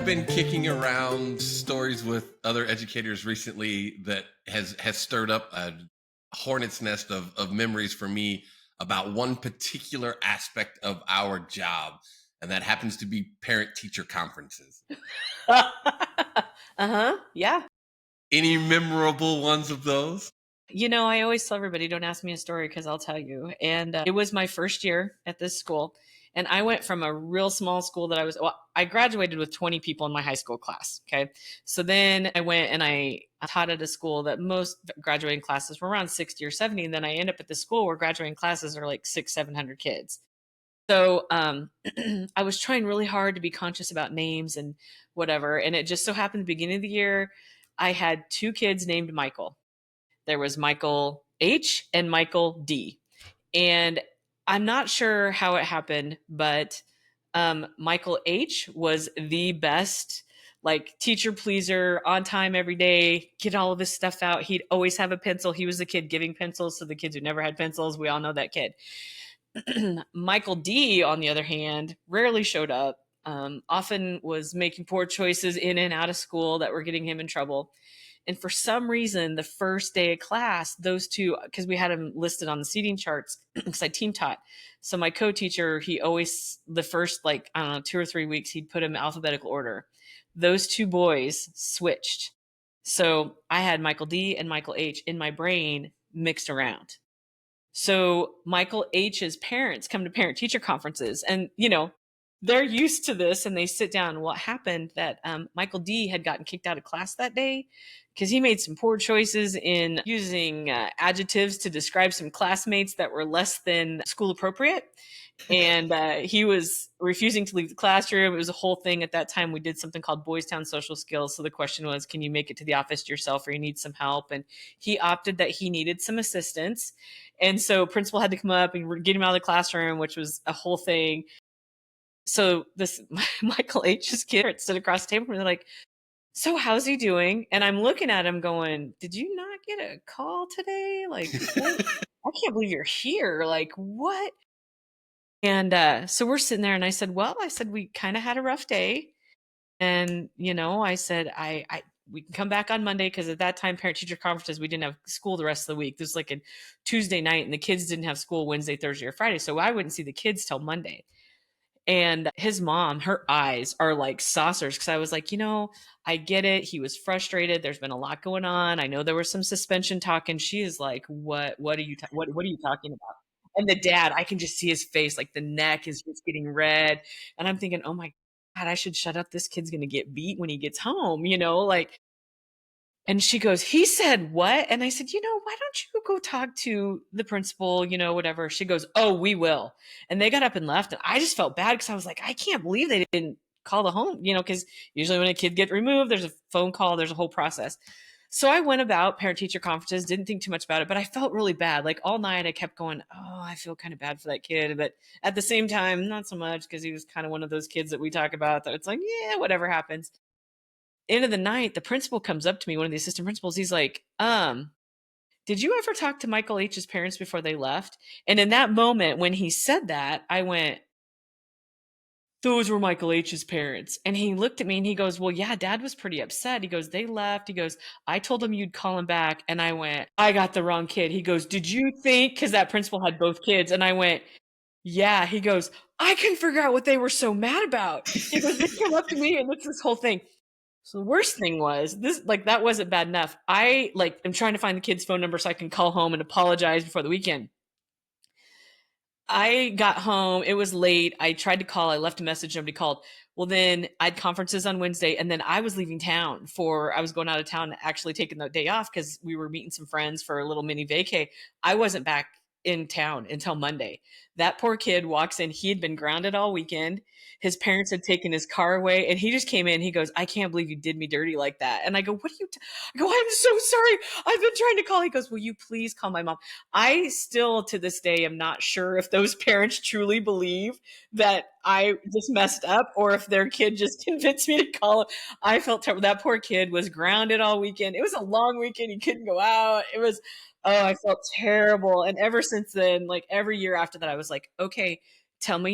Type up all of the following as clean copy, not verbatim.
I've been kicking around stories with other educators recently that has stirred up a hornet's nest of memories for me about one particular aspect of our job, and that happens to be parent-teacher conferences. Uh-huh. Yeah. Any memorable ones of those? I always tell everybody, don't ask me a story because I'll tell you. And it was my first year at this school. And I went from a real small school I graduated with 20 people in my high school class. Okay. So then I went and I taught at a school that most graduating classes were around 60 or 70. And then I end up at the school where graduating classes are like 700 kids. So I was trying really hard to be conscious about names and whatever. And it just so happened at the beginning of the year, I had two kids named Michael. There was Michael H and Michael D. And I'm not sure how it happened, but Michael H was the best, like teacher pleaser, on time every day, get all of his stuff out. He'd always have a pencil. He was the kid giving pencils to the kids who never had pencils. We all know that kid. Michael D, on the other hand, rarely showed up, often was making poor choices in and out of school that were getting him in trouble. And for some reason, the first day of class, those two, because we had them listed on the seating charts, because I team taught. So my co-teacher, he always, the first, like, I don't know, 2 or 3 weeks, he'd put them in alphabetical order. Those two boys switched. So I had Michael D and Michael H in my brain mixed around. So Michael H's parents come to parent teacher conferences and, they're used to this and they sit down. What happened that Michael D had gotten kicked out of class that day because he made some poor choices in using adjectives to describe some classmates that were less than school appropriate. And he was refusing to leave the classroom. It was a whole thing at that time. We did something called Boys Town Social Skills. So the question was, can you make it to the office yourself or you need some help? And he opted that he needed some assistance. And so principal had to come up and get him out of the classroom, which was a whole thing. So this Michael H's kid stood across the table and they're like, so how's he doing? And I'm looking at him going, did you not get a call today? Like, what? I can't believe you're here. Like, what? And so we're sitting there and I said, we kind of had a rough day. And, I said, we can come back on Monday because at that time, parent teacher conferences, we didn't have school the rest of the week. This was like a Tuesday night and the kids didn't have school Wednesday, Thursday, or Friday. So I wouldn't see the kids till Monday. And his mom, her eyes are like saucers because I was like, I get it. He was frustrated. There's been a lot going on. I know there was some suspension talk, and she is like, "What? What are you? What are you talking about?" And the dad, I can just see his face, like the neck is just getting red, and I'm thinking, "Oh my God, I should shut up. This kid's gonna get beat when he gets home." Like. And she goes, he said what? And I said, why don't you go talk to the principal, whatever. She goes, oh, we will. And they got up and left. And I just felt bad because I was like, I can't believe they didn't call the home, because usually when a kid gets removed, there's a phone call, there's a whole process. So I went about parent teacher conferences, didn't think too much about it, but I felt really bad. Like all night I kept going, oh, I feel kind of bad for that kid. But at the same time, not so much because he was kind of one of those kids that we talk about that it's like, yeah, whatever happens. End of the night, the principal comes up to me, one of the assistant principals. He's like, did you ever talk to Michael H's parents before they left? And in that moment, when he said that, I went, those were Michael H's parents. And he looked at me and he goes, well, yeah, dad was pretty upset. He goes, they left. He goes, I told him you'd call him back. And I went, I got the wrong kid. He goes, did you think, because that principal had both kids. And I went, yeah. He goes, I couldn't figure out what they were so mad about. He goes, they come up to me and it's this whole thing. So the worst thing was this, like, that wasn't bad enough. I am trying to find the kid's phone number so I can call home and apologize before the weekend. I got home. It was late. I tried to call. I left a message. Nobody called. Well, then I had conferences on Wednesday and then I was leaving town I was going out of town, actually taking the day off because we were meeting some friends for a little mini vacay. I wasn't back in town until Monday. That poor kid walks in. He had been grounded all weekend. His parents had taken his car away and he just came in. He goes, I can't believe you did me dirty like that. And I go, what are you? I go, I'm so sorry. I've been trying to call. He goes, will you please call my mom? I still to this day am not sure if those parents truly believe that I just messed up or if their kid just convinced me to call him. I felt terrible. That poor kid was grounded all weekend. It was a long weekend. He couldn't go out. I felt terrible. And ever since then, like every year after that, I was like, okay, tell me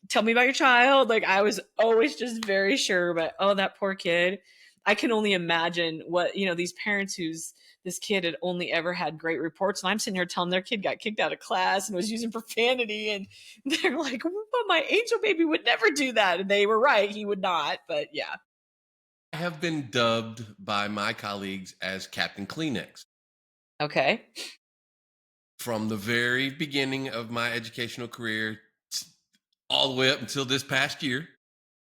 tell me about your child. Like I was always just very sure, but oh, that poor kid. I can only imagine what, these parents whose this kid had only ever had great reports. And I'm sitting here telling their kid got kicked out of class and was using profanity. And they're like, but my angel baby would never do that. And they were right. He would not. But yeah. I have been dubbed by my colleagues as Captain Kleenex. Okay. From the very beginning of my educational career all the way up until this past year.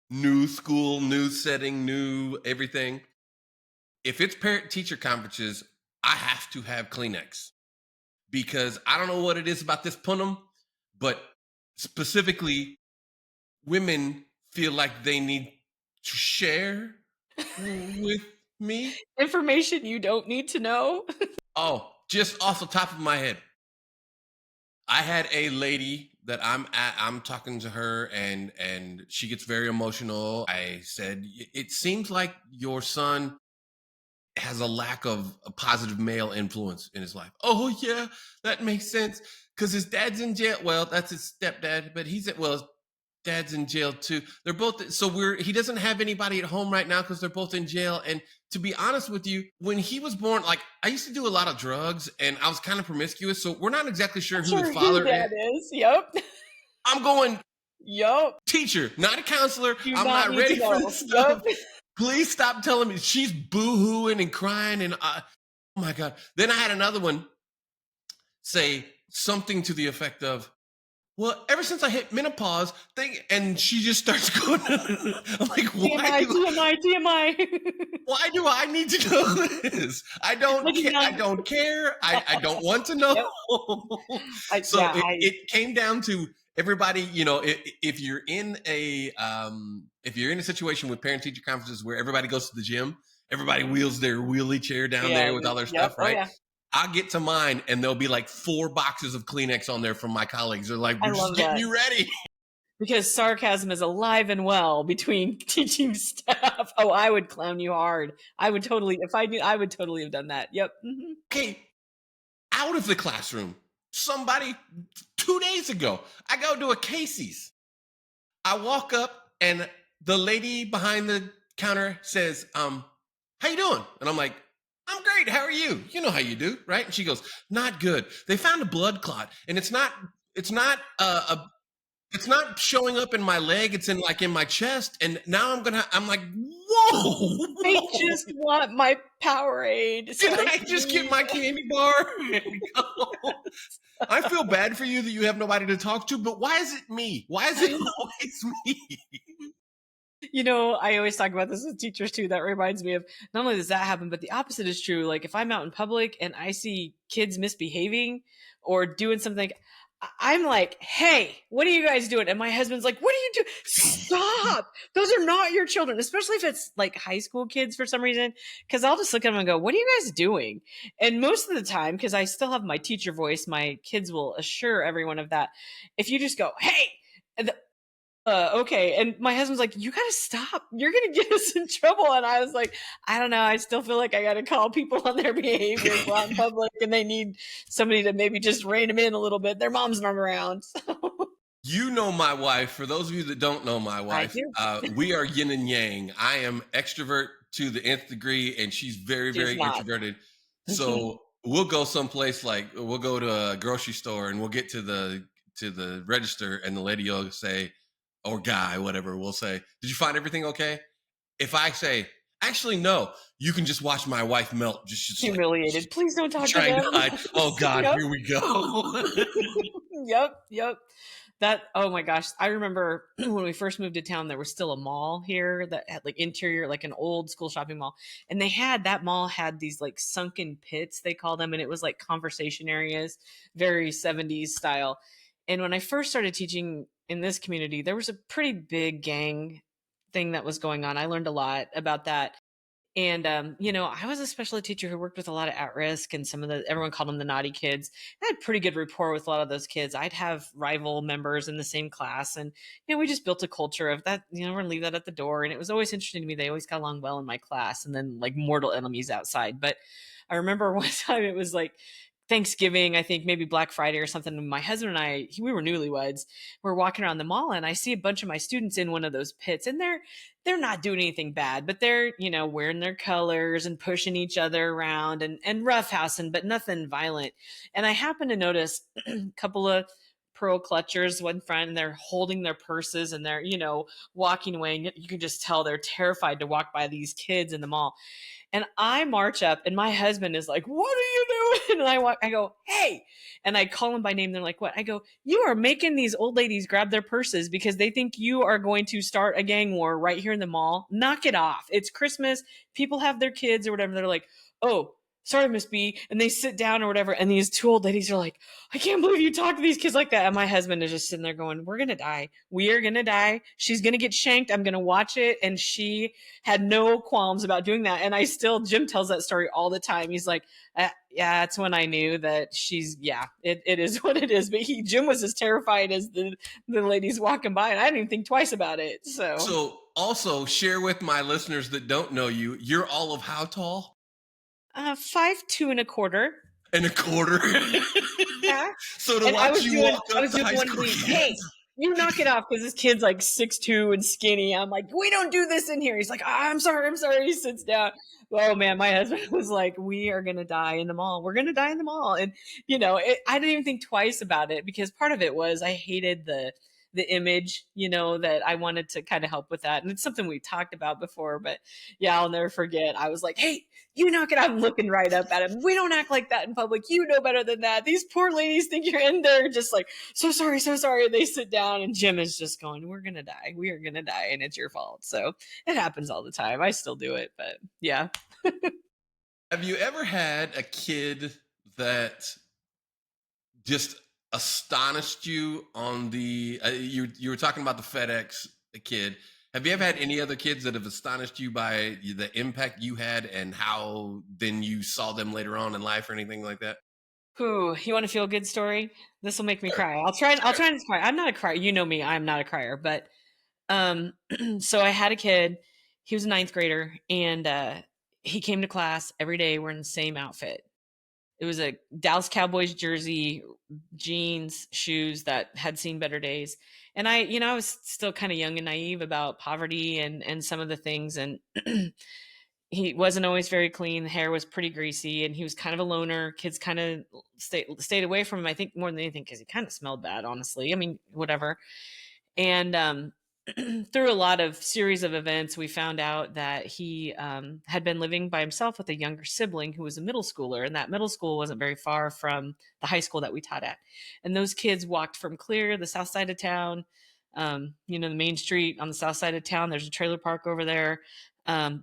New school, new setting, new everything. If it's parent-teacher conferences, I have to have Kleenex because I don't know what it is about this punum, but specifically, women feel like they need to share with me. Information you don't need to know. Oh, just off the top of my head. I had a lady that I'm talking to her and she gets very emotional. I said, it seems like your son has a lack of a positive male influence in his life. Oh yeah, that makes sense. Cause his dad's in jail. Well, that's his stepdad, but his dad's in jail too. They're both, so he doesn't have anybody at home right now because they're both in jail. And to be honest with you, when he was born, like I used to do a lot of drugs and I was kind of promiscuous. So we're not exactly sure who the father is. Yep. I'm going, yep. Teacher, not a counselor. I'm not not ready for this stuff. Yep. Please stop telling me. She's boo-hooing and crying. And oh my God. Then I had another one say something to the effect of, well, ever since I hit menopause, and she just starts going, I'm like, why? TMI. Why do I need to know this? I don't care. I don't care. I don't want to know. Yep. It came down to everybody, if you're in a situation with parent-teacher conferences where everybody goes to the gym, everybody wheels their wheelie chair down there with all their stuff, right? Oh, yeah. I'll get to mine and there'll be like 4 boxes of Kleenex on there from my colleagues. They're like, we're just getting you ready. Because sarcasm is alive and well between teaching staff. Oh, I would clown you hard. I would totally, if I knew, I would totally have done that. Yep. Mm-hmm. Okay. Out of the classroom. Somebody 2 days ago, I go to a Casey's. I walk up and the lady behind the counter says, how you doing? And I'm like, I'm great. How are you? You know how you do, right? And she goes, not good. They found a blood clot and it's not showing up in my leg. It's in my chest. And now I'm like, whoa. I just want my Powerade. Did I just get my candy bar? I feel bad for you that you have nobody to talk to, but why is it me? Why is it always me? I always talk about this with teachers too. That reminds me of not only does that happen, but the opposite is true. Like if I'm out in public and I see kids misbehaving or doing something, I'm like, hey, what are you guys doing? And my husband's like, what are you doing? Stop. Those are not your children, especially if it's like high school kids for some reason. Cause I'll just look at them and go, what are you guys doing? And most of the time, cause I still have my teacher voice, my kids will assure everyone of that. If you just go, hey, okay. And my husband's like, you gotta stop. You're gonna get us in trouble. And I was like, I don't know. I still feel like I gotta call people on their behavior out in public and they need somebody to maybe just rein them in a little bit. Their mom's not around. So. You know my wife. For those of you that don't know my wife, we are yin and yang. I am extrovert to the nth degree and she's very, very introverted. So we'll go someplace like we'll go to a grocery store and we'll get to the register and the lady will say, or guy, whatever, will say, did you find everything okay? If I say, actually, no, you can just watch my wife melt. Just humiliated. Please don't talk to them. Oh, God, Here we go. Yep. Oh my gosh. I remember when we first moved to town, there was still a mall here that had like interior, like an old school shopping mall. And that mall had these like sunken pits, they call them. And it was like conversation areas, very 70s style. And when I first started teaching in this community, there was a pretty big gang thing that was going on. I learned a lot about that. And, I was a special ed teacher who worked with a lot of at-risk and everyone called them the naughty kids. I had pretty good rapport with a lot of those kids. I'd have rival members in the same class. And, we just built a culture of that, we're going to leave that at the door. And it was always interesting to me. They always got along well in my class and then like mortal enemies outside. But I remember one time it was like, Thanksgiving, I think maybe Black Friday or something. My husband and I, we were newlyweds. We're walking around the mall, and I see a bunch of my students in one of those pits, and they're not doing anything bad, but they're, wearing their colors and pushing each other around and roughhousing, but nothing violent. And I happen to notice a couple of pearl clutchers one front, and they're holding their purses, and they're, walking away, and you can just tell they're terrified to walk by these kids in the mall. And I march up, and my husband is like, "What are you doing?" And I go, "Hey." And I call them by name. They're like, "What?" I go, "You are making these old ladies grab their purses because they think you are going to start a gang war right here in the mall. Knock it off. It's Christmas. People have their kids or whatever." They're like, "Oh, sorry, Miss B." And they sit down or whatever. And these two old ladies are like, "I can't believe you talk to these kids like that." And my husband is just sitting there going, "We're going to die. We are going to die. She's going to get shanked. I'm going to watch it." And she had no qualms about doing that. And Jim tells that story all the time. He's like, "Yeah, that's when I knew that it is what it is." But Jim was as terrified as the ladies walking by. And I didn't even think twice about it. So also share with my listeners that don't know you, you're all of how tall? 5'2" And a quarter. Yeah. So to And I watch was you doing, walk I up was to doing high one of school these, "Hey, kids. you knock it off," because this kid's like 6'2" and skinny. I'm like, "We don't do this in here." He's like, "I'm sorry, I'm sorry." He sits down. Oh man, my husband was like, "We are gonna die in the mall. We're gonna die in the mall." And I didn't even think twice about it, because part of it was I hated the image, that I wanted to kind of help with that. And it's something we talked about before, but yeah, I'll never forget. I was like, "Hey, you knock it out." I'm looking right up at him. "We don't act like that in public. You know better than that. These poor ladies think you're in there just like, so sorry, so sorry." And they sit down, and Jim is just going, "We're going to die. We are going to die. And it's your fault." So it happens all the time. I still do it, but yeah. Have you ever had a kid that just astonished you on the you were talking about the FedEx kid. Have you ever had any other kids that have astonished you by the impact you had and how then you saw them later on in life or anything like that? Who, you want to feel a good story? This will make me Sure, cry. I'll sure. try and cry. I'm not a crier. You know me. I'm not a crier, but um so I had a kid. He was a ninth grader, and he came to class every day wearing the same outfit. It was a Dallas Cowboys jersey, jeans, shoes that had seen better days. And I was still kind of young and naive about poverty and some of the things. And he wasn't always very clean. The hair was pretty greasy, and he was kind of a loner. Kids kind of stayed away from him, I think, more than anything, because he kind of smelled bad, honestly. I mean, whatever. And through a lot of series of events, we found out that he had been living by himself with a younger sibling who was a middle schooler, and that middle school wasn't very far from the high school that we taught at. And those kids walked from Clear, the south side of town, the main street on the south side of town. There's a trailer park over there.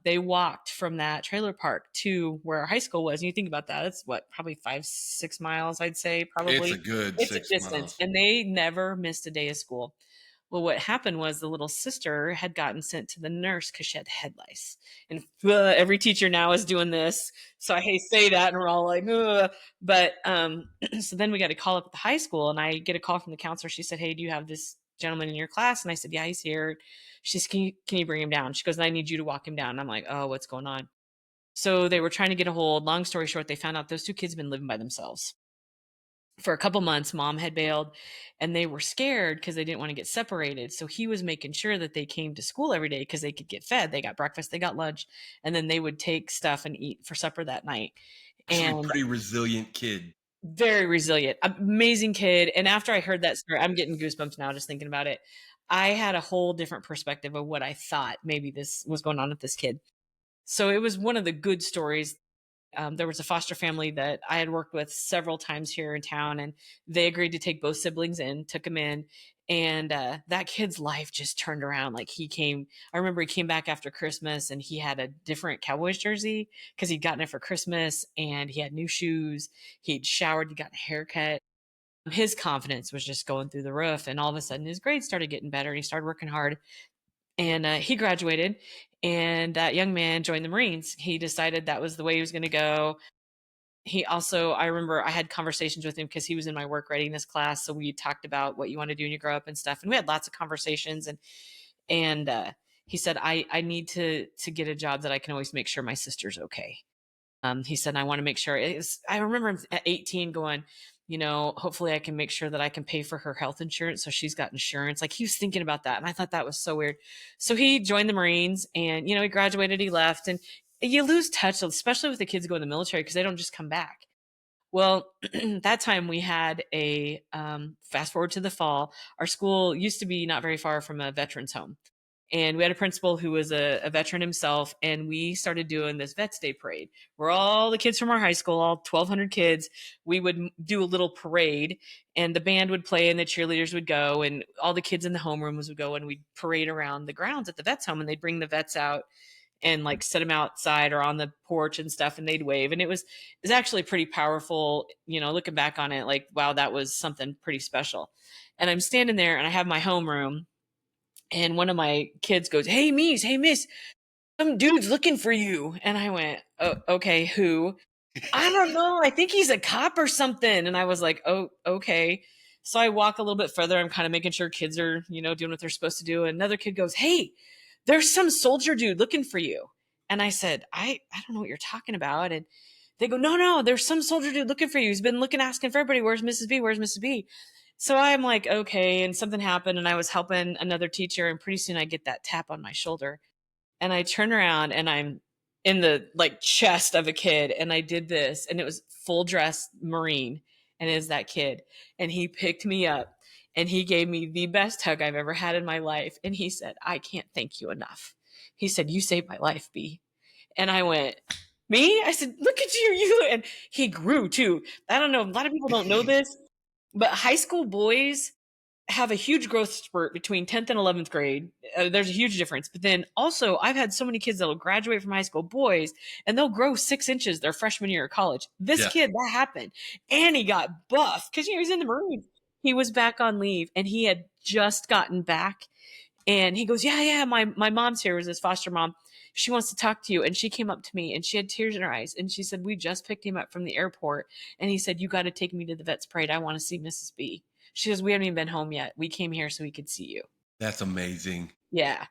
They walked from that trailer park to where our high school was. And you think about that, it's what, probably 5-6 miles, I'd say, It's probably. a good It's a six distance. miles. And they never missed a day of school. Well, what happened was the little sister had gotten sent to the nurse because she had head lice. And every teacher now is doing this. So I hate to say that, and we're all like, ugh. But so then we got a call up at the high school, and I get a call from the counselor. She said, "Hey, do you have this gentleman in your class?" And I said, "Yeah, he's here." She says, "Can you bring him down?" She goes, "I need you to walk him down." And I'm like, "Oh, what's going on?" So they were trying to get a hold. Long story short, they found out those two kids had been living by themselves for a couple months. Mom had bailed, and they were scared because they didn't want to get separated. So he was making sure that they came to school every day because they could get fed. They got breakfast, they got lunch, and then they would take stuff and eat for supper that night. Actually, And pretty resilient kid. very resilient, amazing kid. And after I heard that story, I'm getting goosebumps now just thinking about it. I had a whole different perspective of what I thought maybe this was going on with this kid. So it was one of the good stories. There was a foster family that I had worked with several times here in town, and they agreed to take both siblings in, took him in, and that kid's life just turned around. Like, I remember he came back after Christmas, and he had a different Cowboys jersey because he'd gotten it for Christmas, and he had new shoes. He'd showered, he'd gotten a haircut. His confidence was just going through the roof, and all of a sudden his grades started getting better, and he started working hard, and he graduated. And that young man joined the Marines. He decided that was the way he was going to go. He also, I remember I had conversations with him because he was in my work readiness class. So we talked about what you want to do when you grow up and stuff. And we had lots of conversations. And he said, I need to get a job that I can always make sure my sister's okay. He said, I want to make sure I remember him at 18 going, hopefully I can make sure that I can pay for her health insurance. So she's got insurance. Like he was thinking about that. And I thought that was so weird. So he joined the Marines and, he graduated, he left, and you lose touch, especially with the kids who go in the military because they don't just come back. Well, that time we had a fast forward to the fall. Our school used to be not very far from a veterans home. And we had a principal who was a veteran himself. And we started doing this Vets Day parade where all the kids from our high school, all 1,200 kids, we would do a little parade and the band would play and the cheerleaders would go and all the kids in the homerooms would go and we'd parade around the grounds at the vets home and they'd bring the vets out and like set them outside or on the porch and stuff and they'd wave. And it was actually pretty powerful, looking back on it, like, wow, that was something pretty special. And I'm standing there and I have my homeroom and one of my kids goes, hey, miss, some dude's looking for you. And I went, oh, okay, who? I don't know. I think he's a cop or something. And I was like, oh, okay. So I walk a little bit further. I'm kind of making sure kids are, doing what they're supposed to do. And another kid goes, hey, there's some soldier dude looking for you. And I said, I don't know what you're talking about. And they go, no, there's some soldier dude looking for you. He's been looking, asking for everybody. Where's Mrs. B? Where's Mrs. B? So I'm like, okay. And something happened and I was helping another teacher. And pretty soon I get that tap on my shoulder and I turn around and I'm in the like chest of a kid and I did this and it was full dress Marine and it is that kid and he picked me up and he gave me the best hug I've ever had in my life and he said, I can't thank you enough. He said, you saved my life, B. And I went, me? I said, look at you. And he grew too. I don't know. A lot of people don't know this, but high school boys have a huge growth spurt between 10th and 11th grade. There's a huge difference. But then also, I've had so many kids that'll graduate from high school, boys, and they'll grow 6 inches their freshman year of college. This kid, that happened. And he got buff because, he's in the Marines. He was back on leave and he had just gotten back. And he goes, yeah, my mom's here, was his foster mom. She wants to talk to you. And she came up to me and she had tears in her eyes. And she said, we just picked him up from the airport. And he said, you got to take me to the Vets Parade. I want to see Mrs. B. She goes, we haven't even been home yet. We came here so we could see you. That's amazing. Yeah.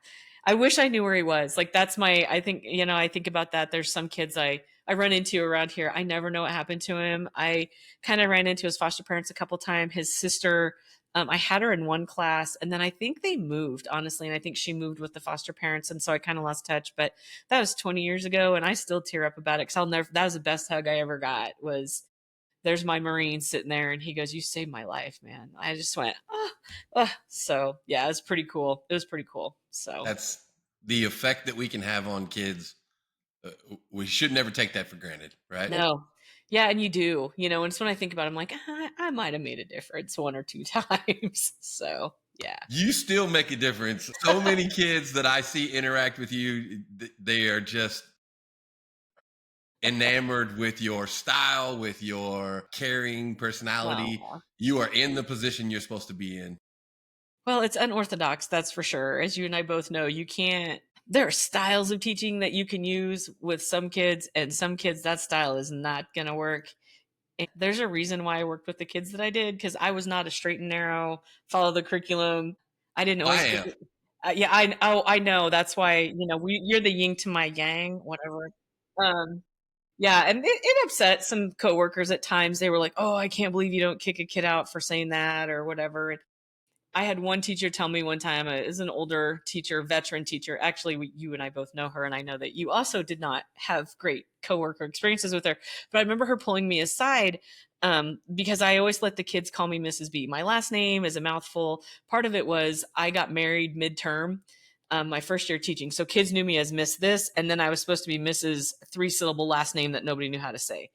I wish I knew where he was. Like that's I think about that. There's some kids I run into around here. I never know what happened to him. I kind of ran into his foster parents a couple times. His sister, I had her in one class and then I think they moved, honestly. And I think she moved with the foster parents. And so I kind of lost touch, but that was 20 years ago. And I still tear up about it. Cause that was the best hug I ever got was there's my Marine sitting there and he goes, you saved my life, man. I just went, oh. So yeah, it was pretty cool. So that's the effect that we can have on kids. We should never take that for granted, right? No. Yeah. And you do, and it's when I think about it, I'm like, I might've made a difference one or two times. So yeah. You still make a difference. So many kids that I see interact with you, they are just enamored with your style, with your caring personality. Wow. You are in the position you're supposed to be in. Well, it's unorthodox, that's for sure. As you and I both know, there are styles of teaching that you can use with some kids, and some kids, that style is not going to work. And there's a reason why I worked with the kids that I did, because I was not a straight and narrow, follow the curriculum. I didn't always. Yeah, I know. That's why, you're the yin to my yang, whatever. Yeah, and it upset some coworkers at times. They were like, "Oh, I can't believe you don't kick a kid out for saying that or whatever." And I had one teacher tell me one time, is an older teacher, veteran teacher. Actually, you and I both know her, and I know that you also did not have great coworker experiences with her. But I remember her pulling me aside because I always let the kids call me Mrs. B. My last name is a mouthful. Part of it was I got married midterm. My first year teaching. So kids knew me as Miss this, and then I was supposed to be Mrs. 3-syllable last name that nobody knew how to say.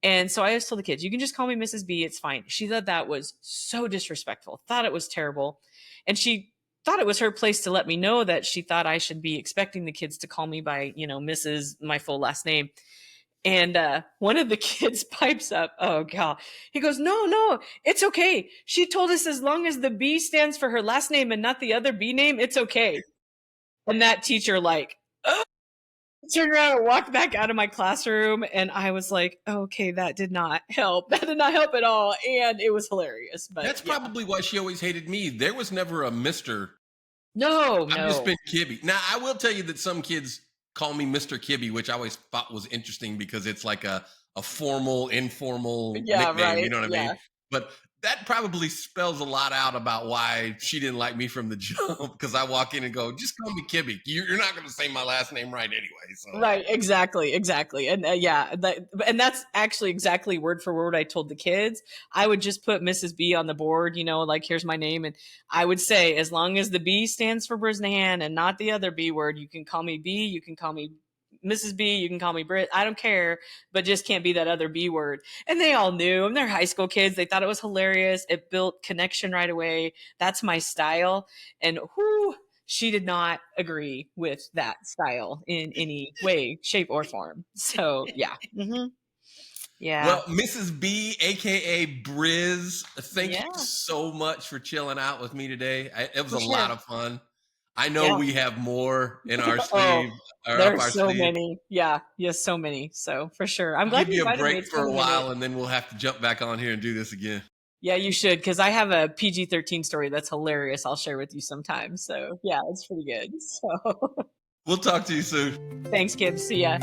And so I always told the kids, you can just call me Mrs. B. It's fine. She thought that was so disrespectful, thought it was terrible. And she thought it was her place to let me know that she thought I should be expecting the kids to call me by, Mrs., my full last name. And one of the kids pipes up, oh God, he goes, no, it's okay. She told us as long as the B stands for her last name and not the other B name, it's okay. And that teacher turned around and walked back out of my classroom. And I was like, okay, that did not help. That did not help at all. And it was hilarious. But that's probably why she always hated me. There was never a Mr. No. I've just been Kibby. Now, I will tell you that some kids call me Mr. Kibby, which I always thought was interesting because it's like a formal, informal Yeah, nickname. You right. know what I Yeah. mean? But that probably spells a lot out about why she didn't like me from the jump. Because I walk in and go, just call me Kibby. You're not going to say my last name right anyway. So Right, exactly. And yeah, and that's actually exactly word for word I told the kids. I would just put Mrs. B on the board, like here's my name, and I would say as long as the B stands for Brisenhand and not the other B word, you can call me B, you can call me Mrs. B, you can call me Brit. I don't care, but just can't be that other B word. And they all knew. And they're high school kids. They thought it was hilarious. It built connection right away. That's my style. And whoo, she did not agree with that style in any way, shape, or form. So yeah. Yeah. well, Mrs. B, aka Briz, thank you Yeah, so much for chilling out with me today. It was for a lot sure. of fun. I know Yeah. we have more in our Oh, sleeve or up there's our so sleeve. many. Yeah. Yes, so many. So for sure. I'm I'll glad give you you a invited me. break It's for been a a minute. while and then we'll have to jump back on here and do this again. Yeah, you should, because I have a PG-13 story that's hilarious. I'll share with you sometime. So yeah, it's pretty good. So We'll talk to you soon. thanks, Gibbs. See ya.